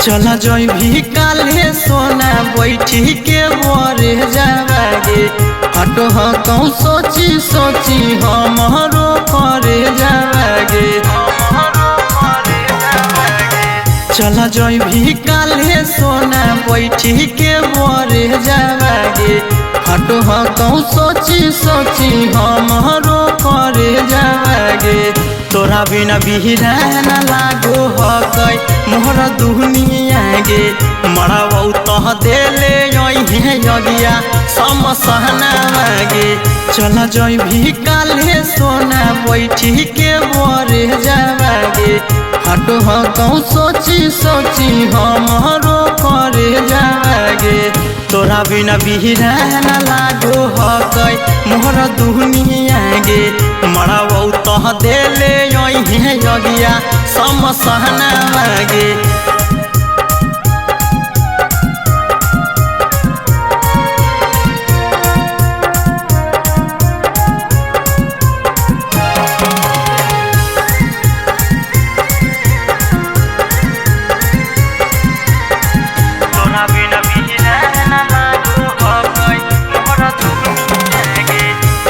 चला जई भी काले सोना बैठी के मोरे जावागे हटो कहूँ सोची सोची हमरो करे जावागे। चला जई भी काले सोना बैठी के मोरे जावागे हटो कहूँ सोची सोची हमरो करे जावागे। तोरा बिना बिहरा न लागो हकै मोहर दुनिया गे मरबौ तह देले यगिया समसहना गे। चल जई भी काले सोना बैठी के मोरे जावागे हटो कहूँ सोची सोची हमरो करे जावागे। तोरा बिना बिहरा न लागो हकै मोहर दुनिया गे मरबौ तह देले यगिया समसहना गे।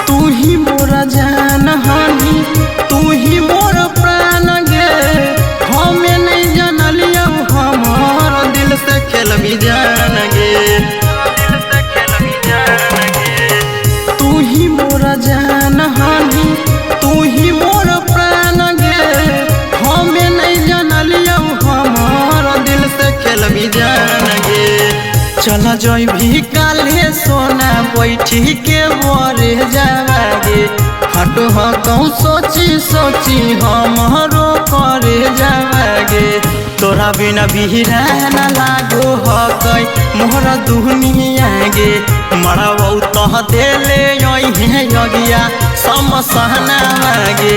तू ही मोरा जान हानी तू ही मोर प्राण गे हमें नहीं जानलिया हमार दिल से खेलबी जान गे। तू ही मोरा जान हानी तू ही मोर प्राण गे हमें नहीं जानलिया हमार दिल से खेलबी जान गे। चला जई भी काले सोना बैठी के मोरे जावागे हटो कहूँ सोची सोची हमरो करे जावागे। तोरा बिना बिहरा न लागो हकै मोहर दुनिया गे मरबौ तह देले यगिया समसहना गे।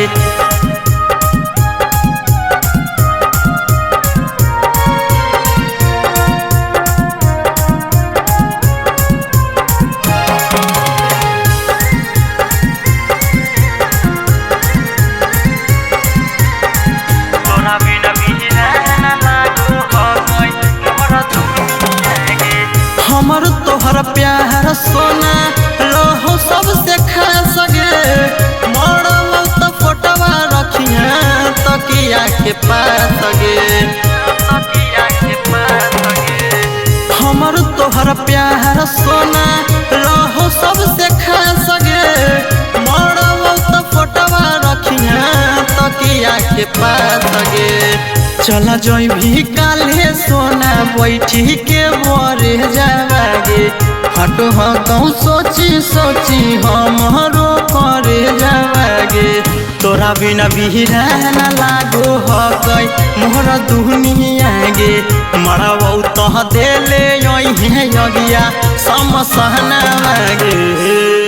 हमर तोहर प्यार सोना रहो सबसे खास गे मरबौ तो फोटवा रखिया तकिया के पास गे। हमर तोहर प्यार सोना रहो सबसे खास गे मरबौ तो फोटवा रखिया तकिया के पास गे। चला जई भी काले सोना बैठी के मोरे जावागे हटो कहूँ सोची सोची हमरो करे जावागे। तोरा बिना बिहरा न लागो हकै मोहर दुनिया गे मरबौ तह देले यगिया समसहना गे।